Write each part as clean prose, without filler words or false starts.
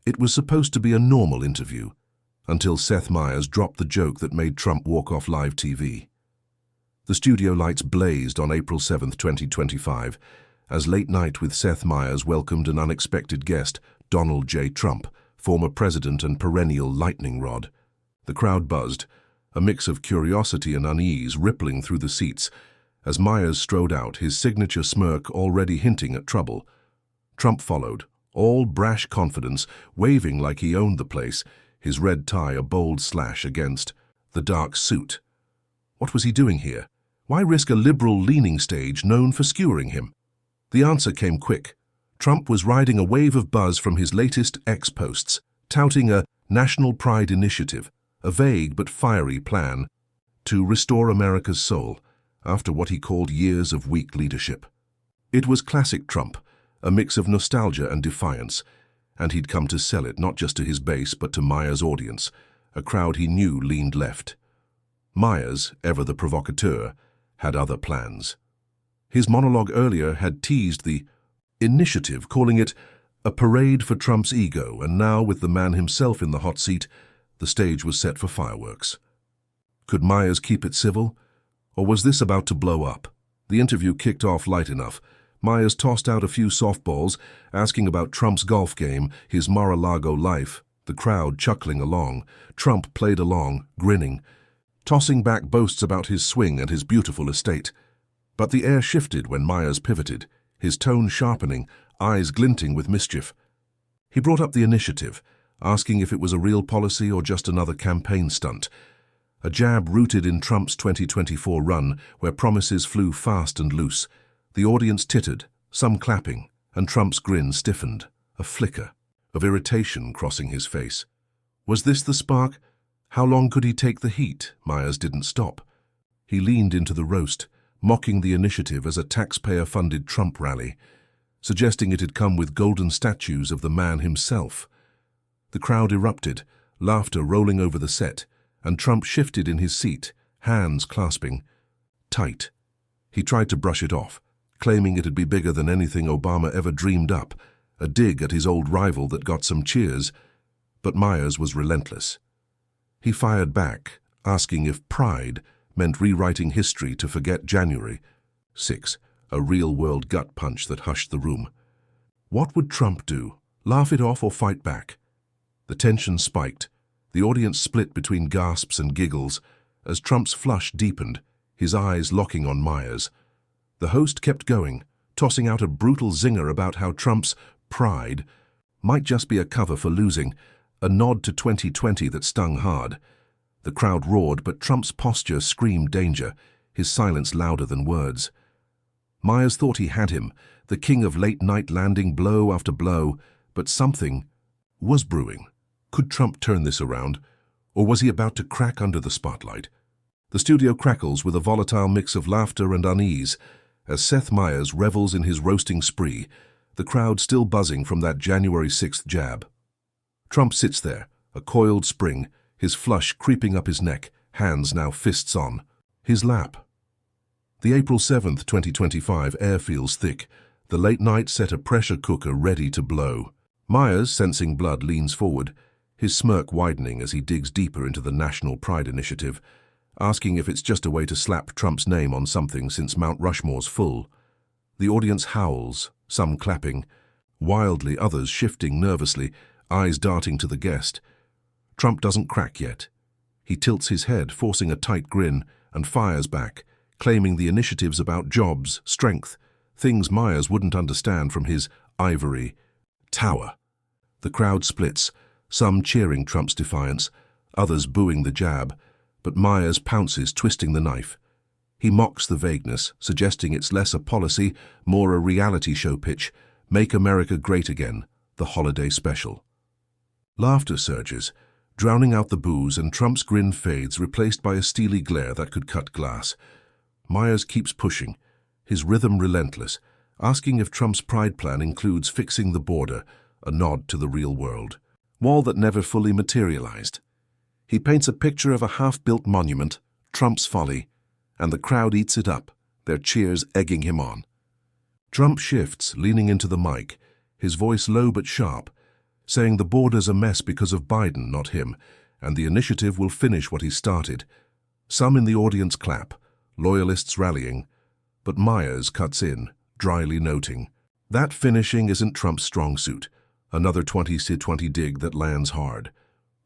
It was supposed to be a normal interview, until Seth Meyers dropped the joke that made Trump walk off live TV. The studio lights blazed on April 7, 2025, as Late Night with Seth Meyers welcomed an unexpected guest, Donald J. Trump, former president and perennial lightning rod. The crowd buzzed, a mix of curiosity and unease rippling through the seats, as Meyers strode out, his signature smirk already hinting at trouble. Trump followed, all brash confidence, waving like he owned the place, his red tie a bold slash against the dark suit. What was he doing here? Why risk a liberal-leaning stage known for skewering him? The answer came quick. Trump was riding a wave of buzz from his latest X posts, touting a national pride initiative, a vague but fiery plan to restore America's soul after what he called years of weak leadership. It was classic Trump, a mix of nostalgia and defiance, and he'd come to sell it not just to his base but to Meyers' audience, a crowd he knew leaned left. Meyers, ever the provocateur, had other plans. His monologue earlier had teased the initiative, calling it a parade for Trump's ego, and now, with the man himself in the hot seat, the stage was set for fireworks. Could Meyers keep it civil? Or was this about to blow up? The interview kicked off light enough. Meyers tossed out a few softballs, asking about Trump's golf game, his Mar-a-Lago life, the crowd chuckling along. Trump played along, grinning, tossing back boasts about his swing and his beautiful estate. But the air shifted when Meyers pivoted, his tone sharpening, eyes glinting with mischief. He brought up the initiative, asking if it was a real policy or just another campaign stunt. A jab rooted in Trump's 2024 run, where promises flew fast and loose. The audience tittered, some clapping, and Trump's grin stiffened, a flicker of irritation crossing his face. Was this the spark? How long could he take the heat? Meyers didn't stop. He leaned into the roast, mocking the initiative as a taxpayer-funded Trump rally, suggesting it had come with golden statues of the man himself. The crowd erupted, laughter rolling over the set, and Trump shifted in his seat, hands clasping tight. He tried to brush it off, claiming it'd be bigger than anything Obama ever dreamed up, a dig at his old rival that got some cheers, but Meyers was relentless. He fired back, asking if pride meant rewriting history to forget January 6, a real-world gut punch that hushed the room. What would Trump do? Laugh it off or fight back? The tension spiked. The audience split between gasps and giggles as Trump's flush deepened, his eyes locking on Meyers. The host kept going, tossing out a brutal zinger about how Trump's pride might just be a cover for losing, a nod to 2020 that stung hard. The crowd roared, but Trump's posture screamed danger, his silence louder than words. Meyers thought he had him, the king of late-night landing blow after blow, but something was brewing. Could Trump turn this around, or was he about to crack under the spotlight? The studio crackles with a volatile mix of laughter and unease as Seth Meyers revels in his roasting spree, the crowd still buzzing from that January 6th jab. Trump sits there, a coiled spring, his flush creeping up his neck, hands now fists on his lap. The April 7th, 2025 air feels thick. The Late Night set a pressure cooker ready to blow. Meyers, sensing blood, leans forward, his smirk widening as he digs deeper into the National Pride Initiative, asking if it's just a way to slap Trump's name on something since Mount Rushmore's full. The audience howls, some clapping, wildly, others shifting nervously, eyes darting to the guest. Trump doesn't crack yet. He tilts his head, forcing a tight grin, and fires back, claiming the initiative's about jobs, strength, things Meyers wouldn't understand from his ivory tower. The crowd splits, some cheering Trump's defiance, others booing the jab, but Meyers pounces, twisting the knife. He mocks the vagueness, suggesting it's less a policy, more a reality show pitch, Make America Great Again, the holiday special. Laughter surges, drowning out the boos, and Trump's grin fades, replaced by a steely glare that could cut glass. Meyers keeps pushing, his rhythm relentless, asking if Trump's pride plan includes fixing the border, a nod to the real world. Wall that never fully materialized. He paints a picture of a half-built monument, Trump's folly, and the crowd eats it up, their cheers egging him on. Trump shifts, leaning into the mic, his voice low but sharp, saying the border's a mess because of Biden, not him, and the initiative will finish what he started. Some in the audience clap, loyalists rallying, but Meyers cuts in, dryly noting, "That finishing isn't Trump's strong suit." Another 20-20 dig that lands hard.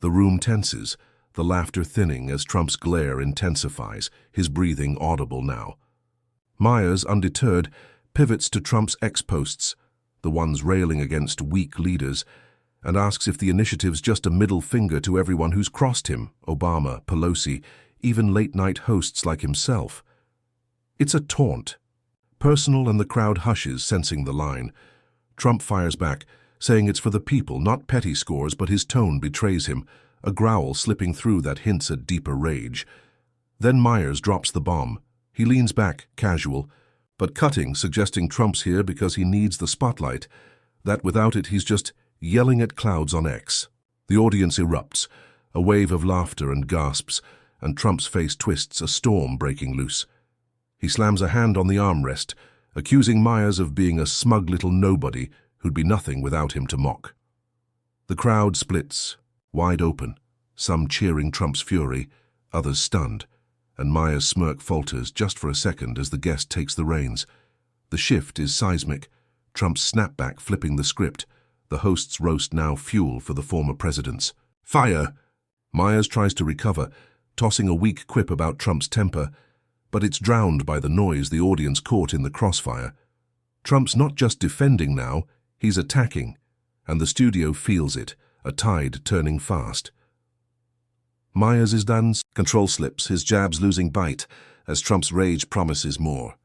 The room tenses, the laughter thinning as Trump's glare intensifies, his breathing audible now. Meyers, undeterred, pivots to Trump's ex-posts, the ones railing against weak leaders, and asks if the initiative's just a middle finger to everyone who's crossed him, Obama, Pelosi, even late-night hosts like himself. It's a taunt. Personal, and the crowd hushes, sensing the line. Trump fires back, saying it's for the people, not petty scores, but his tone betrays him, a growl slipping through that hints at deeper rage. Then Meyers drops the bomb. He leans back, casual, but cutting, suggesting Trump's here because he needs the spotlight, that without it he's just yelling at clouds on X. The audience erupts, a wave of laughter and gasps, and Trump's face twists, a storm breaking loose. He slams a hand on the armrest, accusing Meyers of being a smug little nobody who'd be nothing without him to mock. The crowd splits, wide open, some cheering Trump's fury, others stunned, and Meyers' smirk falters just for a second as the guest takes the reins. The shift is seismic, Trump's snapback flipping the script, the host's roast now fuel for the former president's. "Fire!" Meyers tries to recover, tossing a weak quip about Trump's temper, but it's drowned by the noise the audience caught in the crossfire. Trump's not just defending now, he's attacking, and the studio feels it, a tide turning fast. Meyers is done, control slips, his jabs losing bite, as Trump's rage promises more.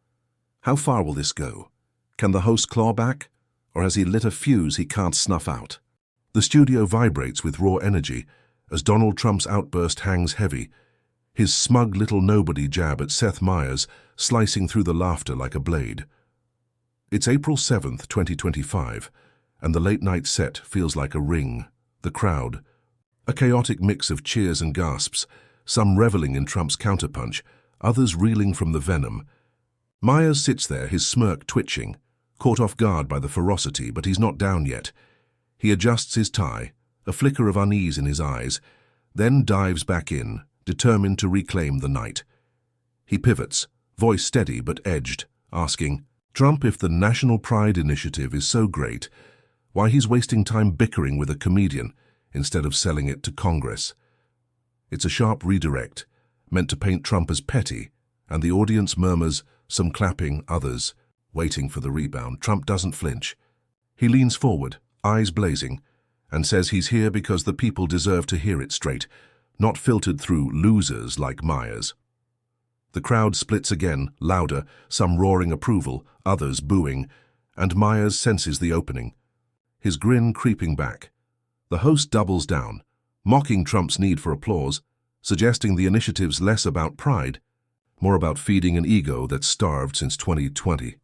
How far will this go? Can the host claw back, or has he lit a fuse he can't snuff out? The studio vibrates with raw energy as Donald Trump's outburst hangs heavy, his smug little nobody jab at Seth Meyers slicing through the laughter like a blade. It's April 7th, 2025, and the late-night set feels like a ring. The crowd, a chaotic mix of cheers and gasps, some reveling in Trump's counterpunch, others reeling from the venom. Meyers sits there, his smirk twitching, caught off guard by the ferocity, but he's not down yet. He adjusts his tie, a flicker of unease in his eyes, then dives back in, determined to reclaim the night. He pivots, voice steady but edged, asking, "Trump, if the National Pride Initiative is so great, why he's wasting time bickering with a comedian instead of selling it to Congress?" It's a sharp redirect, meant to paint Trump as petty, and the audience murmurs, some clapping, others waiting for the rebound. Trump doesn't flinch. He leans forward, eyes blazing, and says he's here because the people deserve to hear it straight, not filtered through losers like Meyers. The crowd splits again, louder, some roaring approval, others booing, and Meyers senses the opening, his grin creeping back. The host doubles down, mocking Trump's need for applause, suggesting the initiative's less about pride, more about feeding an ego that's starved since 2020.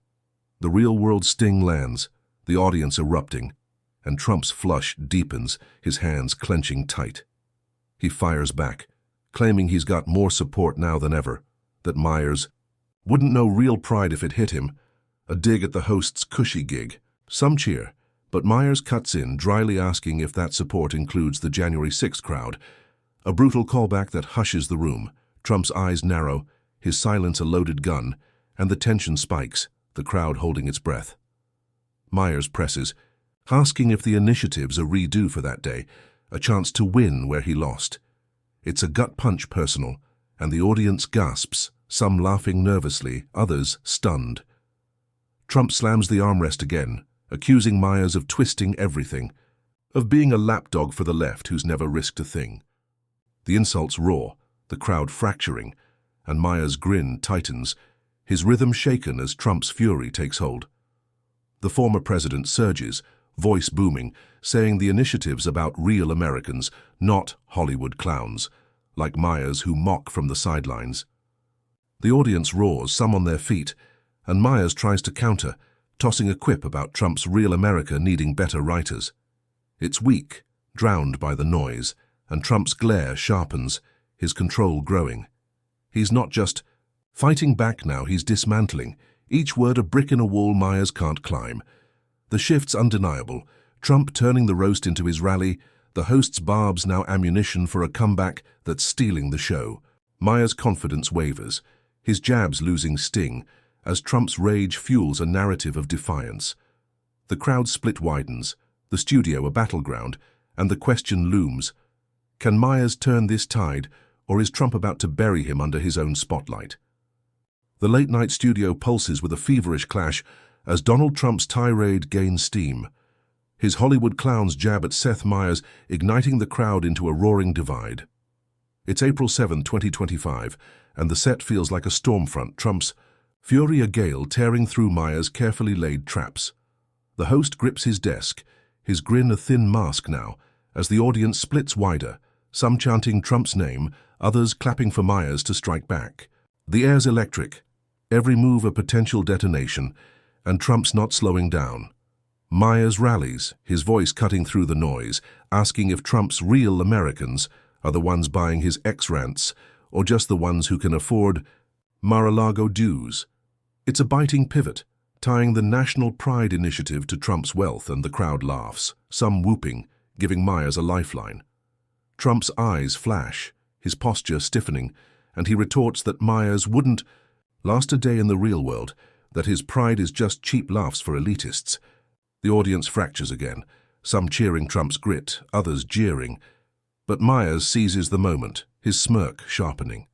The real-world sting lands, the audience erupting, and Trump's flush deepens, his hands clenching tight. He fires back, claiming he's got more support now than ever, that Meyers wouldn't know real pride if it hit him, a dig at the host's cushy gig. Some cheer, but Meyers cuts in, dryly asking if that support includes the January 6th crowd, a brutal callback that hushes the room. Trump's eyes narrow, his silence a loaded gun, and the tension spikes, the crowd holding its breath. Meyers presses, asking if the initiative's a redo for that day, a chance to win where he lost. It's a gut punch personal, and the audience gasps, some laughing nervously, others stunned. Trump slams the armrest again, accusing Meyers of twisting everything, of being a lapdog for the left who's never risked a thing. The insults roar, the crowd fracturing, and Meyers' grin tightens, his rhythm shaken as Trump's fury takes hold. The former president surges, voice booming, saying the initiative's about real Americans, not Hollywood clowns, like Meyers who mock from the sidelines. The audience roars, some on their feet, and Meyers tries to counter, tossing a quip about Trump's real America needing better writers. It's weak, drowned by the noise, and Trump's glare sharpens, his control growing. He's not just fighting back now, he's dismantling, each word a brick in a wall Meyers can't climb. The shift's undeniable, Trump turning the roast into his rally, the host's barbs now ammunition for a comeback that's stealing the show. Meyers' confidence wavers, his jabs losing sting, as Trump's rage fuels a narrative of defiance. The crowd split widens, the studio a battleground, and the question looms: can Meyers turn this tide, or is Trump about to bury him under his own spotlight? The late-night studio pulses with a feverish clash as Donald Trump's tirade gains steam. His Hollywood clowns jab at Seth Meyers, igniting the crowd into a roaring divide. It's April 7, 2025, and the set feels like a storm front, Trump's fury a gale tearing through Meyers' carefully laid traps. The host grips his desk, his grin a thin mask now, as the audience splits wider, some chanting Trump's name, others clapping for Meyers to strike back. The air's electric, every move a potential detonation, and Trump's not slowing down. Meyers rallies, his voice cutting through the noise, asking if Trump's real Americans are the ones buying his X-rants or just the ones who can afford Mar-a-Lago dues. It's a biting pivot, tying the National Pride Initiative to Trump's wealth, and the crowd laughs, some whooping, giving Meyers a lifeline. Trump's eyes flash, his posture stiffening, and he retorts that Meyers wouldn't last a day in the real world, that his pride is just cheap laughs for elitists. The audience fractures again, some cheering Trump's grit, others jeering. But Meyers seizes the moment, his smirk sharpening.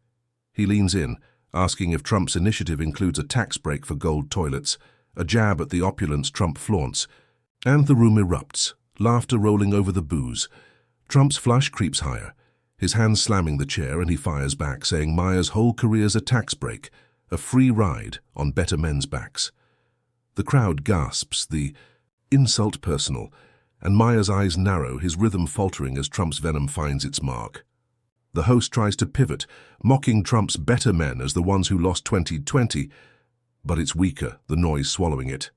He leans in, asking if Trump's initiative includes a tax break for gold toilets, a jab at the opulence Trump flaunts, and the room erupts, laughter rolling over the booze. Trump's flush creeps higher, his hands slamming the chair, and he fires back, saying Meyers' whole career's a tax break, a free ride on better men's backs. The crowd gasps, the insult personal, and Meyers' eyes narrow, his rhythm faltering as Trump's venom finds its mark. The host tries to pivot, mocking Trump's better men as the ones who lost 2020, but it's weaker, the noise swallowing it.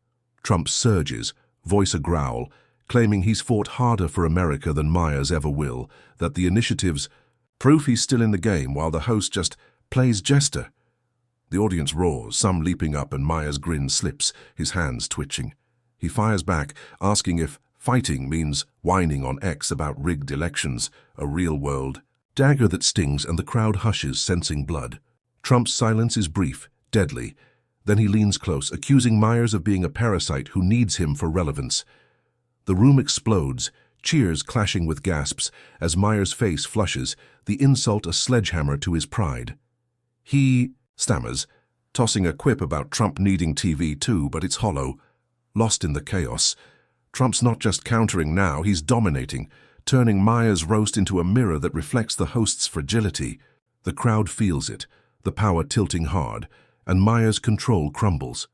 Trump surges, voice a growl, claiming he's fought harder for America than Meyers ever will, that the initiative's proof he's still in the game while the host just plays jester. The audience roars, some leaping up, and Meyers' grin slips, his hands twitching. He fires back, asking if fighting means whining on X about rigged elections, a real-world dagger that stings, and the crowd hushes, sensing blood. Trump's silence is brief, deadly. Then he leans close, accusing Meyers of being a parasite who needs him for relevance. The room explodes, cheers clashing with gasps, as Meyers' face flushes, the insult a sledgehammer to his pride. He stammers, tossing a quip about Trump needing TV too, but it's hollow. Lost in the chaos, Trump's not just countering now, he's dominating, turning Meyers' roast into a mirror that reflects the host's fragility. The crowd feels it, the power tilting hard, and Meyers' control crumbles.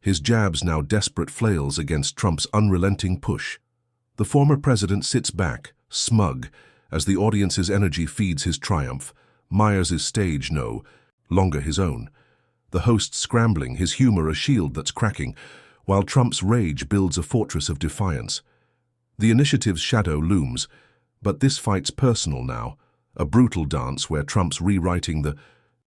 His jabs now desperate flails against Trump's unrelenting push. The former president sits back, smug, as the audience's energy feeds his triumph. Meyers' stage no longer his own. The host scrambling, his humor a shield that's cracking, while Trump's rage builds a fortress of defiance. The initiative's shadow looms, but this fight's personal now, a brutal dance where Trump's rewriting the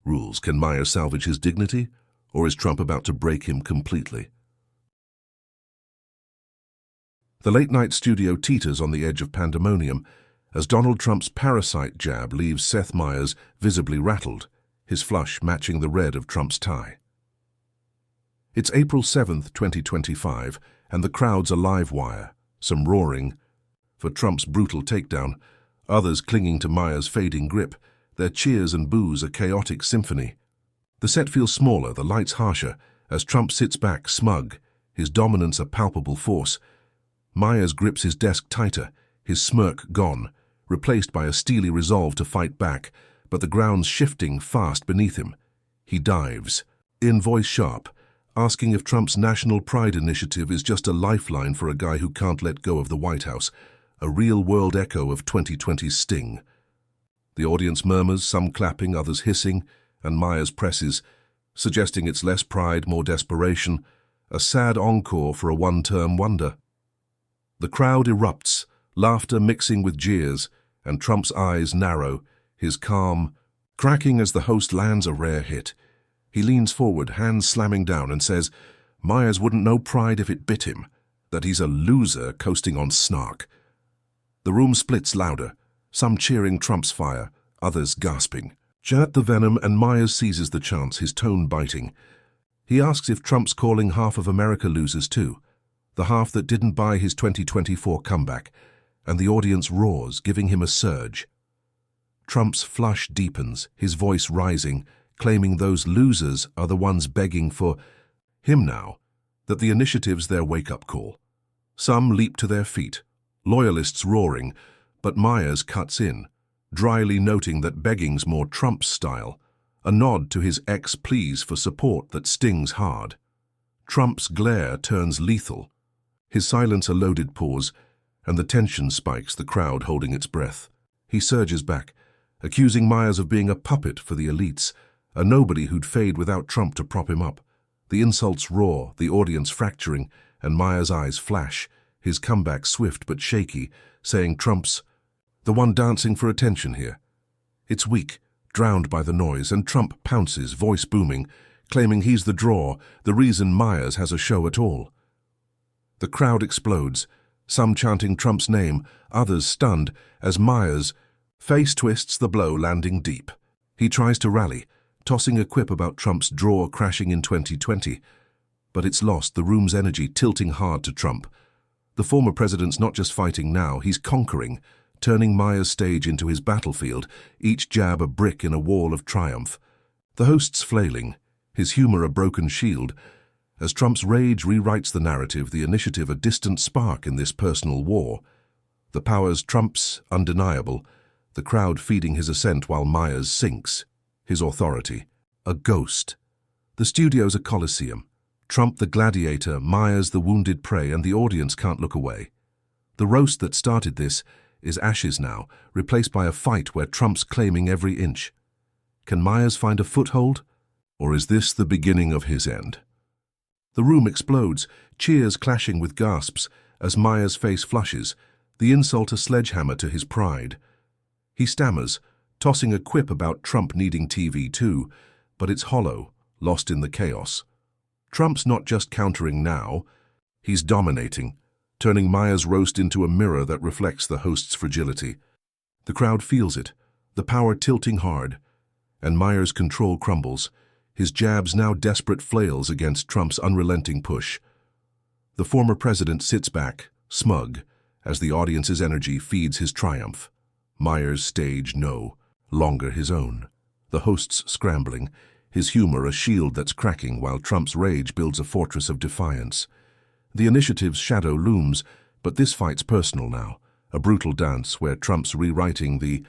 rules. Can Meyers salvage his dignity, or is Trump about to break him completely? The late-night studio teeters on the edge of pandemonium as Donald Trump's parasite jab leaves Seth Meyers visibly rattled, his flush matching the red of Trump's tie. It's April 7, 2025, and the crowd's a live wire, some roaring for Trump's brutal takedown, others clinging to Meyers' fading grip, their cheers and boos a chaotic symphony. The set feels smaller, the lights harsher, as Trump sits back, smug, his dominance a palpable force. Meyers grips his desk tighter, his smirk gone, replaced by a steely resolve to fight back, but the ground's shifting fast beneath him. He dives, in voice sharp, asking if Trump's National Pride Initiative is just a lifeline for a guy who can't let go of the White House, a real-world echo of 2020's sting. The audience murmurs, some clapping, others hissing, and Meyers presses, suggesting it's less pride, more desperation, a sad encore for a one-term wonder. The crowd erupts, laughter mixing with jeers, and Trump's eyes narrow, his calm cracking as the host lands a rare hit. He leans forward, hands slamming down, and says, Meyers wouldn't know pride if it bit him. that he's a loser coasting on snark. The room splits louder, some cheering Trump's fire, others gasping. Janet the Venom, and Meyers seizes the chance, his tone biting. He asks if Trump's calling half of America losers too, the half that didn't buy his 2024 comeback, and the audience roars, giving him a surge. Trump's flush deepens, his voice rising, claiming those losers are the ones begging for him now, that the initiative's their wake-up call. Some leap to their feet, loyalists roaring, but Meyers cuts in, dryly noting that begging's more Trump's style, a nod to his ex-pleas for support that stings hard. Trump's glare turns lethal, his silence a loaded pause, and the tension spikes, the crowd holding its breath. He surges back, accusing Meyers of being a puppet for the elites, a nobody who'd fade without Trump to prop him up. The insults roar, the audience fracturing, and Meyers' eyes flash, his comeback swift but shaky, saying Trump's the one dancing for attention here. It's weak, drowned by the noise, and Trump pounces, voice booming, claiming he's the draw, the reason Meyers has a show at all. The crowd explodes, some chanting Trump's name, others stunned, as Meyers' face twists, the blow landing deep. He tries to rally, tossing a quip about Trump's draw crashing in 2020. But it's lost, the room's energy tilting hard to Trump. The former president's not just fighting now, he's conquering, turning Meyers' stage into his battlefield, each jab a brick in a wall of triumph. The host's flailing, his humor a broken shield. As Trump's rage rewrites the narrative, the initiative a distant spark in this personal war. The power's Trump's undeniable, the crowd feeding his ascent while Meyers sinks, his authority, a ghost. The studio's a coliseum. Trump the gladiator, Meyers the wounded prey, and the audience can't look away. The roast that started this is ashes now, replaced by a fight where Trump's claiming every inch. Can Meyers find a foothold? Or is this the beginning of his end? The room explodes, cheers clashing with gasps, as Meyers' face flushes, the insult a sledgehammer to his pride. He stammers, tossing a quip about Trump needing TV too, but it's hollow, lost in the chaos. Trump's not just countering now, he's dominating, turning Meyers' roast into a mirror that reflects the host's fragility. The crowd feels it, the power tilting hard, and Meyers' control crumbles, his jabs now desperate flails against Trump's unrelenting push. The former president sits back, smug, as the audience's energy feeds his triumph. Meyers' stage no longer his own. The host's scrambling, his humor a shield that's cracking while Trump's rage builds a fortress of defiance. The initiative's shadow looms, but this fight's personal now, a brutal dance where Trump's rewriting the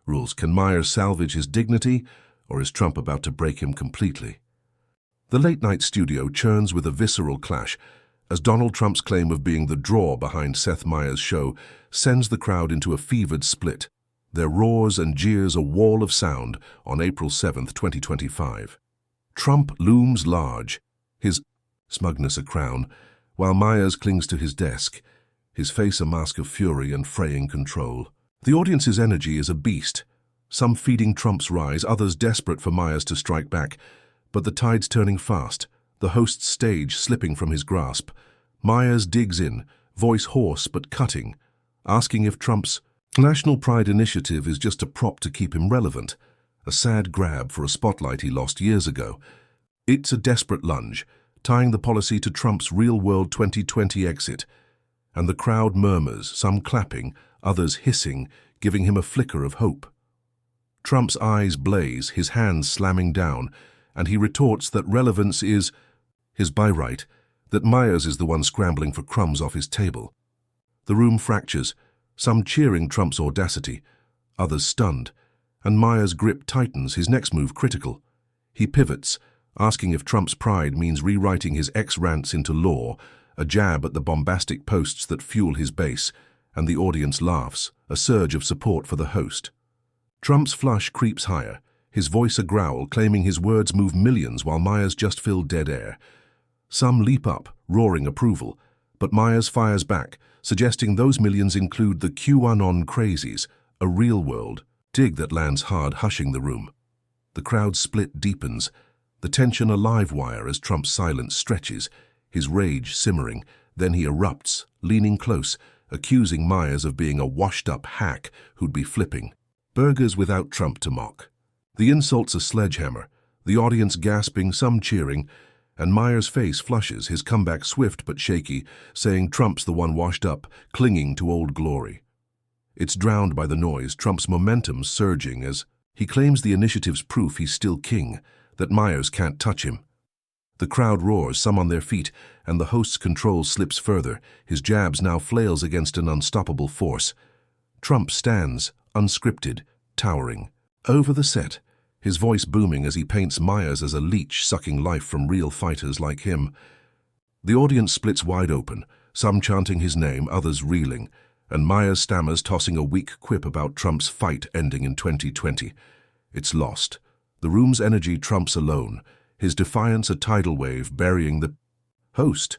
rules. Can Meyers salvage his dignity, or is Trump about to break him completely? The late-night studio churns with a visceral clash, as Donald Trump's claim of being the draw behind Seth Meyers' show sends the crowd into a fevered split, their roars and jeers a wall of sound on April 7, 2025. Trump looms large, his smugness a crown, while Meyers clings to his desk, his face a mask of fury and fraying control. The audience's energy is a beast, some feeding Trump's rise, others desperate for Meyers to strike back, but the tide's turning fast, the host's stage slipping from his grasp. Meyers digs in, voice hoarse but cutting, asking if Trump's national pride initiative is just a prop to keep him relevant, a sad grab for a spotlight he lost years ago. It's a desperate lunge, tying the policy to Trump's real-world 2020 exit, and the crowd murmurs, some clapping, others hissing, giving him a flicker of hope. Trump's eyes blaze, his hands slamming down, and he retorts that relevance is his by right, that Meyers is the one scrambling for crumbs off his table. The room fractures, some cheering Trump's audacity, others stunned, and Meyers' grip tightens, his next move critical. He pivots, asking if Trump's pride means rewriting his ex-rants into law, a jab at the bombastic posts that fuel his base, and the audience laughs, a surge of support for the host. Trump's flush creeps higher, his voice a growl, claiming his words move millions while Meyers just fill dead air. Some leap up, roaring approval, but Meyers fires back, suggesting those millions include the QAnon crazies, a real-world dig that lands hard, hushing the room. The crowd's split deepens, the tension a live wire as Trump's silence stretches, his rage simmering, Then he erupts, leaning close, accusing Meyers of being a washed-up hack who'd be flipping burgers without Trump to mock. The insult's a sledgehammer, the audience gasping, some cheering, and Meyers' face flushes, his comeback swift but shaky, saying Trump's the one washed up, clinging to old glory. It's drowned by the noise, Trump's momentum surging as he claims the initiative's proof he's still king, that Meyers can't touch him. The crowd roars, some on their feet, and the host's control slips further, his jabs now flails against an unstoppable force. Trump stands, unscripted, towering, over the set, his voice booming as he paints Meyers as a leech sucking life from real fighters like him. The audience splits wide open, some chanting his name, others reeling, and Meyers stammers, tossing a weak quip about Trump's fight ending in 2020. It's lost. The room's energy Trump's alone, his defiance a tidal wave burying the host.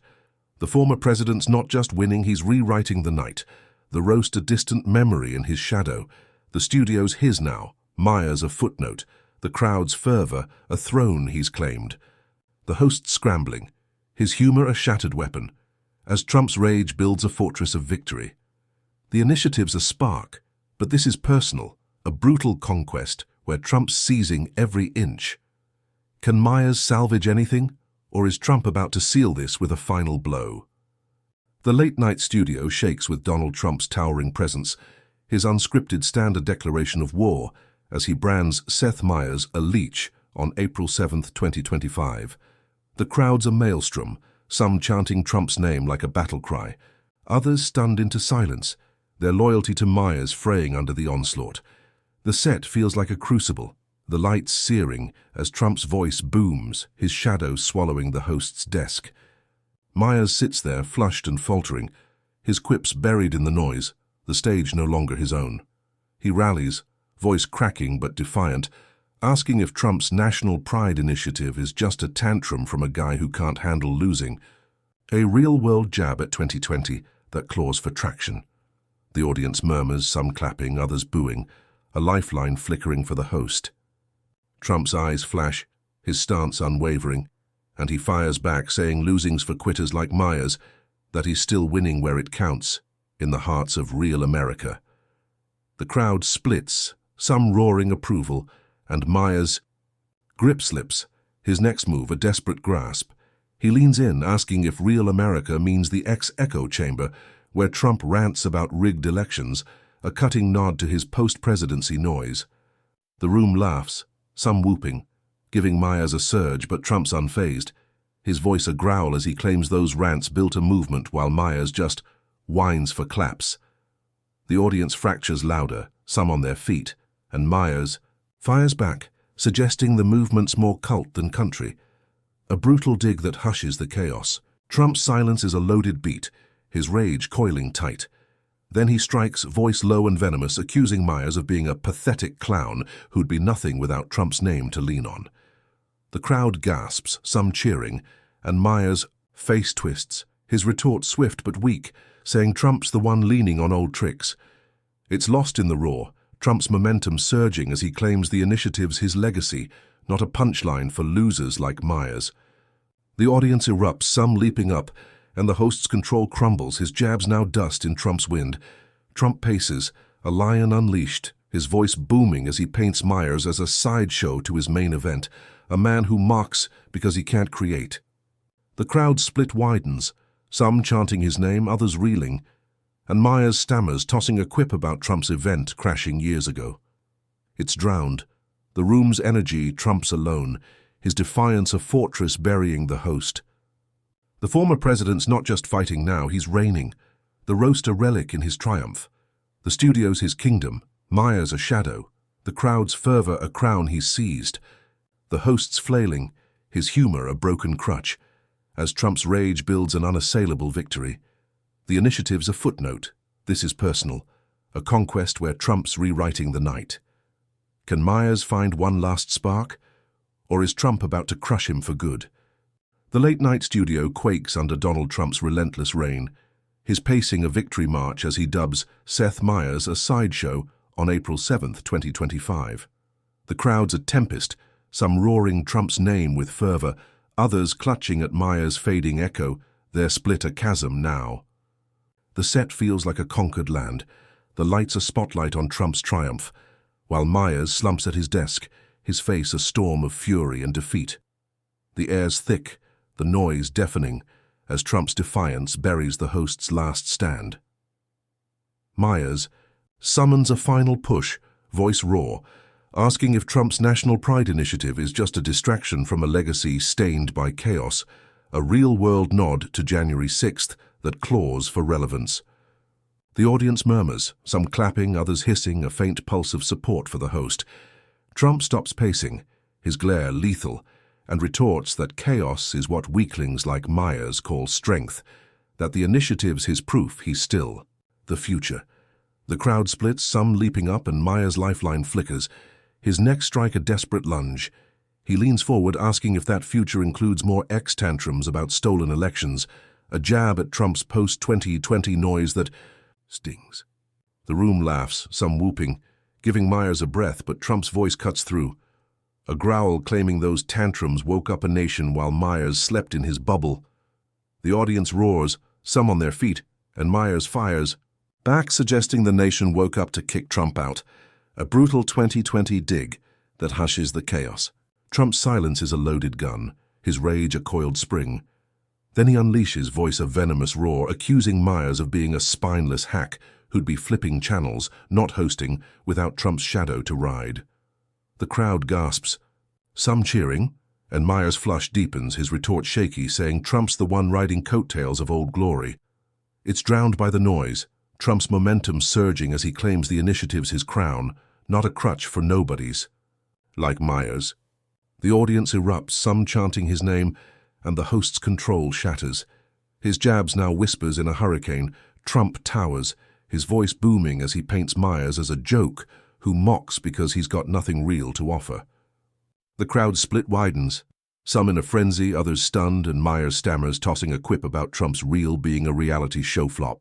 The former president's not just winning, he's rewriting the night. The roast a distant memory in his shadow. The studio's his now, Meyers a footnote. The crowd's fervor a throne he's claimed. The host scrambling, his humor a shattered weapon, as Trump's rage builds a fortress of victory. The initiative's a spark, but this is personal, a brutal conquest where Trump's seizing every inch. Can Meyers salvage anything, or is Trump about to seal this with a final blow? The late-night studio shakes with Donald Trump's towering presence, his unscripted standard declaration of war as he brands Seth Meyers a leech on April 7, 2025. The crowd's a maelstrom, some chanting Trump's name like a battle cry, others stunned into silence, their loyalty to Meyers fraying under the onslaught. The set feels like a crucible, the lights searing as Trump's voice booms, his shadow swallowing the host's desk. Meyers sits there, flushed and faltering, his quips buried in the noise, the stage no longer his own. He rallies, voice cracking but defiant, asking if Trump's national pride initiative is just a tantrum from a guy who can't handle losing. A real-world jab at 2020 that claws for traction. The audience murmurs, some clapping, others booing, a lifeline flickering for the host. Trump's eyes flash, his stance unwavering, and he fires back, saying losing's for quitters like Meyers, that he's still winning where it counts, in the hearts of real America. The crowd splits, some roaring approval, and Meyers grip slips, his next move a desperate grasp. He leans in, asking if real America means the ex-echo chamber, where Trump rants about rigged elections, a cutting nod to his post-presidency noise. The room laughs, some whooping, giving Meyers a surge, but Trump's unfazed, his voice a growl as he claims those rants built a movement while Meyers just whines for claps. The audience fractures louder, some on their feet, and Meyers fires back, suggesting the movement's more cult than country. A brutal dig that hushes the chaos. Trump's silence is a loaded beat, his rage coiling tight. Then he strikes, voice low and venomous, accusing Meyers of being a pathetic clown who'd be nothing without Trump's name to lean on. The crowd gasps, some cheering, and Meyers' face twists, his retort swift but weak, saying Trump's the one leaning on old tricks. It's lost in the roar, Trump's momentum surging as he claims the initiative's his legacy, not a punchline for losers like Meyers. The audience erupts, some leaping up, and the host's control crumbles, his jabs now dust in Trump's wind. Trump paces, a lion unleashed, his voice booming as he paints Meyers as a sideshow to his main event, a man who mocks because he can't create. The crowd split widens, some chanting his name, others reeling, and Meyers stammers, tossing a quip about Trump's event crashing years ago. It's drowned, the room's energy Trump's alone, his defiance a fortress burying the host. The former president's not just fighting now, he's reigning, the roast a relic in his triumph. The studio's his kingdom, Meyers a shadow, the crowd's fervor a crown he's seized. The host's flailing, his humor a broken crutch, as Trump's rage builds an unassailable victory. The initiative's a footnote, this is personal, a conquest where Trump's rewriting the night. Can Meyers find one last spark, or is Trump about to crush him for good? The late-night studio quakes under Donald Trump's relentless reign, his pacing a victory march as he dubs Seth Meyers a sideshow on April 7, 2025. The crowd's a tempest, some roaring Trump's name with fervor, others clutching at Meyers' fading echo, They're split a chasm now. The set feels like a conquered land. The lights a spotlight on Trump's triumph, while Meyers slumps at his desk, his face a storm of fury and defeat. The air's thick, the noise deafening, as Trump's defiance buries the host's last stand. Meyers summons a final push, voice raw, asking if Trump's National Pride initiative is just a distraction from a legacy stained by chaos, a real-world nod to January 6th that claws for relevance. The audience murmurs, some clapping, others hissing, a faint pulse of support for the host. Trump stops pacing, his glare lethal, and retorts that chaos is what weaklings like Meyers call strength, that the initiative's his proof he's still the future. The crowd splits, some leaping up, and Meyers' lifeline flickers. His neck strike a desperate lunge. He leans forward, asking if that future includes more tantrums about stolen elections, a jab at Trump's post-2020 noise that stings. The room laughs, some whooping, giving Meyers a breath, but Trump's voice cuts through. A growl claiming those tantrums woke up a nation while Meyers slept in his bubble. The audience roars, some on their feet, and Meyers fires back, suggesting the nation woke up to kick Trump out. A brutal 2020 dig that hushes the chaos. Trump's silence is a loaded gun, his rage a coiled spring. Then he unleashes, voice a venomous roar, accusing Meyers of being a spineless hack who'd be flipping channels, not hosting, without Trump's shadow to ride. The crowd gasps, some cheering, and Meyers' flush deepens, his retort shaky, saying Trump's the one riding coattails of old glory. It's drowned by the noise, Trump's momentum surging as he claims the initiative's his crown, not a crutch for nobodies. Like Meyers, the audience erupts, some chanting his name, and the host's control shatters. His jabs now whispers in a hurricane. Trump towers, his voice booming as he paints Meyers as a joke who mocks because he's got nothing real to offer. The crowd split widens, some in a frenzy, others stunned, and Meyers stammers, tossing a quip about Trump's reel being a reality show flop.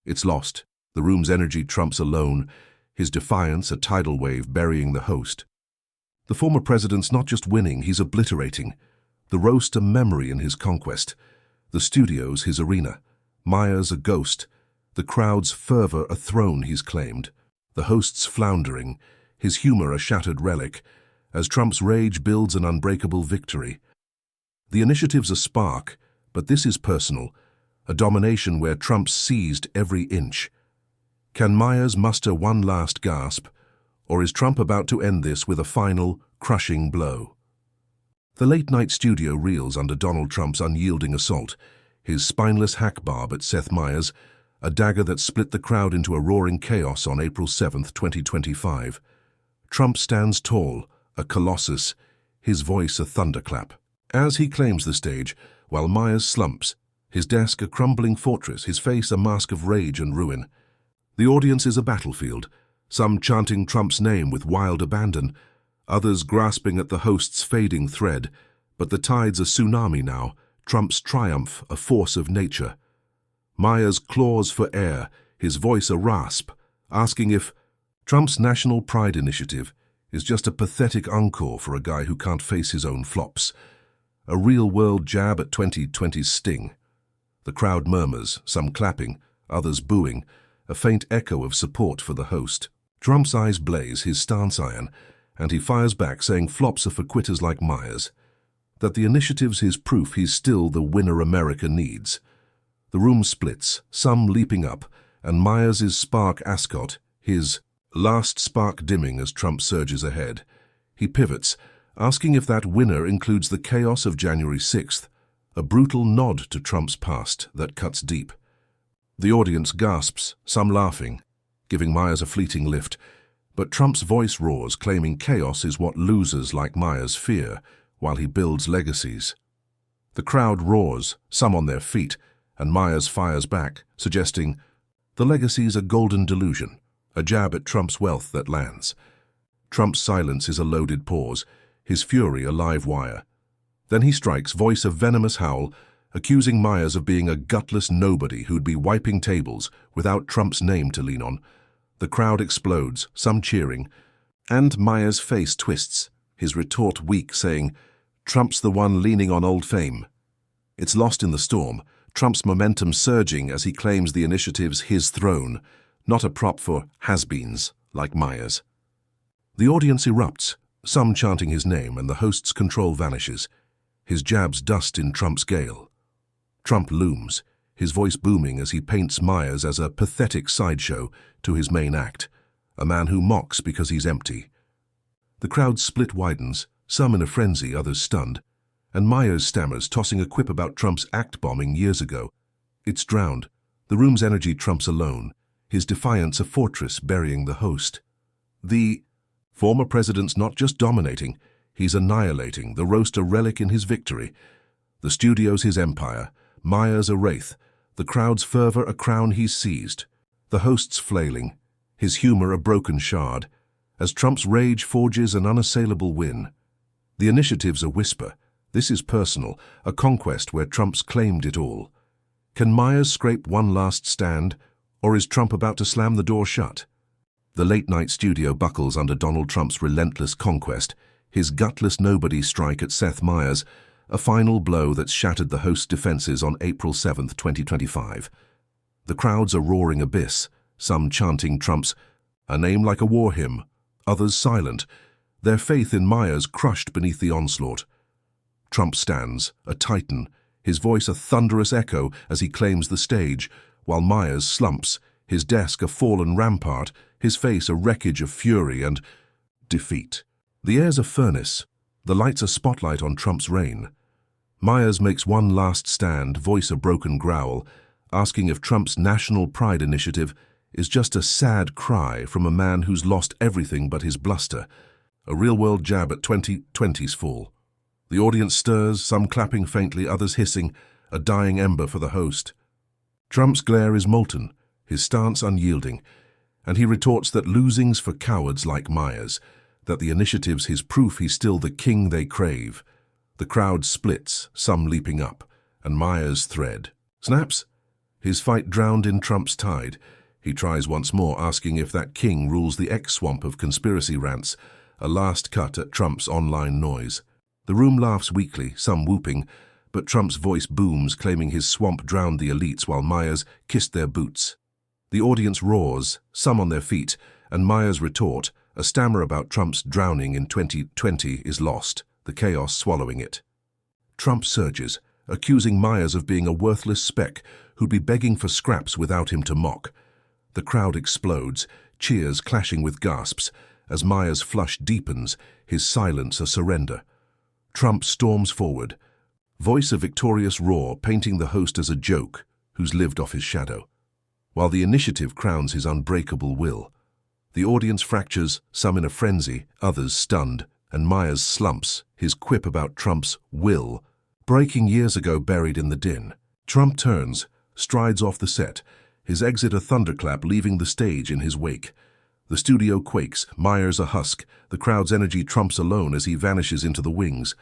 It's lost. The room's energy Trump's alone, his defiance a tidal wave burying the host. The former president's not just winning, he's obliterating. The roast a memory in his conquest. The studio's his arena. Meyers a ghost. The crowd's fervor a throne he's claimed. The host's floundering, his humor a shattered relic, as Trump's rage builds an unbreakable victory. The initiative's a spark, but this is personal, a domination where Trump seized every inch. Can Meyers muster one last gasp, or is Trump about to end this with a final, crushing blow? The late-night studio reels under Donald Trump's unyielding assault, his spineless hack barb at Seth Meyers, a dagger that split the crowd into a roaring chaos on April 7, 2025. Trump stands tall, a colossus, his voice a thunderclap. As he claims the stage, while Meyers slumps, his desk a crumbling fortress, his face a mask of rage and ruin. The audience is a battlefield, some chanting Trump's name with wild abandon, others grasping at the host's fading thread, but the tide's a tsunami now, Trump's triumph a force of nature. Meyers claws for air, his voice a rasp, asking if Trump's National Pride initiative is just a pathetic encore for a guy who can't face his own flops. A real-world jab at 2020's sting. The crowd murmurs, some clapping, others booing, a faint echo of support for the host. Trump's eyes blaze, his stance iron, and he fires back, saying flops are for quitters like Meyers. That the initiative's his proof he's still the winner America needs. The room splits, some leaping up, and Meyers' spark ascot, his last spark dimming as Trump surges ahead. He pivots, asking if that winner includes the chaos of January 6th, a brutal nod to Trump's past that cuts deep. The audience gasps, some laughing, giving Meyers a fleeting lift, but Trump's voice roars, claiming chaos is what losers like Meyers fear, while he builds legacies. The crowd roars, some on their feet, and Meyers fires back, suggesting the legacy's a golden delusion, a jab at Trump's wealth that lands. Trump's silence is a loaded pause, his fury a live wire. Then he strikes, voice a venomous howl, accusing Meyers of being a gutless nobody who'd be wiping tables without Trump's name to lean on. The crowd explodes, some cheering, and Meyers' face twists, his retort weak, saying, Trump's the one leaning on old fame. It's lost in the storm. Trump's momentum surging as he claims the initiative's his throne, not a prop for has-beens like Meyers. The audience erupts, some chanting his name, and the host's control vanishes. His jabs dust in Trump's gale. Trump looms, his voice booming as he paints Meyers as a pathetic sideshow to his main act, a man who mocks because he's empty. The crowd's split widens, some in a frenzy, others stunned, and Meyers stammers, tossing a quip about Trump's act bombing years ago. It's drowned. The room's energy trumps alone, his defiance a fortress burying the host. The former president's not just dominating, he's annihilating, the roast a relic in his victory. The studio's his empire, Meyers a wraith, the crowd's fervor a crown he's seized. The host's flailing, his humor a broken shard, as Trump's rage forges an unassailable win. The initiative's a whisper. This is personal, a conquest where Trump's claimed it all. Can Meyers scrape one last stand, or is Trump about to slam the door shut? The late-night studio buckles under Donald Trump's relentless conquest, his gutless nobody strike at Seth Meyers, a final blow that's shattered the host's defenses on April 7, 2025. The crowd's a roaring abyss, some chanting Trump's a name like a war hymn, others silent, their faith in Meyers crushed beneath the onslaught. Trump stands, a titan, his voice a thunderous echo as he claims the stage, while Meyers slumps, his desk a fallen rampart, his face a wreckage of fury and defeat. The air's a furnace, the light's a spotlight on Trump's reign. Meyers makes one last stand, voice a broken growl, asking if Trump's national pride initiative is just a sad cry from a man who's lost everything but his bluster, a real-world jab at 2020's fall. The audience stirs, some clapping faintly, others hissing, a dying ember for the host. Trump's glare is molten, his stance unyielding, and he retorts that losing's for cowards like Meyers, that the initiative's his proof he's still the king they crave. The crowd splits, some leaping up, and Meyers' thread snaps. His fight drowned in Trump's tide. He tries once more, asking if that king rules the X-swamp of conspiracy rants, a last cut at Trump's online noise. The room laughs weakly, some whooping, but Trump's voice booms, claiming his swamp drowned the elites while Meyers kissed their boots. The audience roars, some on their feet, and Meyers' retort, a stammer about Trump's drowning in 2020, is lost, the chaos swallowing it. Trump surges, accusing Meyers of being a worthless speck who'd be begging for scraps without him to mock. The crowd explodes, cheers clashing with gasps, as Meyers' flush deepens, his silence a surrender. Trump storms forward, voice a victorious roar, painting the host as a joke who's lived off his shadow, while the initiative crowns his unbreakable will. The audience fractures, some in a frenzy, others stunned, and Meyers slumps, his quip about Trump's will, breaking years ago buried in the din. Trump turns, strides off the set, his exit a thunderclap leaving the stage in his wake. The studio quakes, Meyers a husk, the crowd's energy trumps alone as he vanishes into the wings.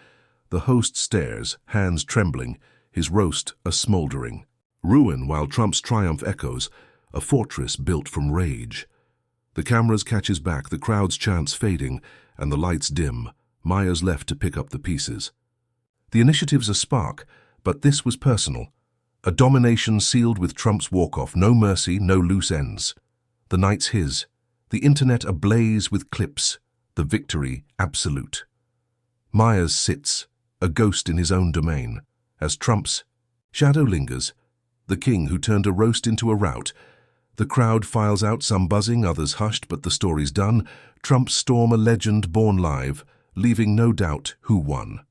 The host stares, hands trembling, his roast a smoldering ruin while Trump's triumph echoes, a fortress built from rage. The cameras catches back, the crowd's chants fading, and the lights dim, Meyers left to pick up the pieces. The initiative's a spark, but this was personal. A domination sealed with Trump's walk-off, no mercy, no loose ends. The night's his, the internet ablaze with clips, the victory absolute. Meyers sits, a ghost in his own domain, as Trump's shadow lingers, the king who turned a roast into a rout. The crowd files out, some buzzing, others hushed, but the story's done. Trump's storm a legend born live, leaving no doubt who won.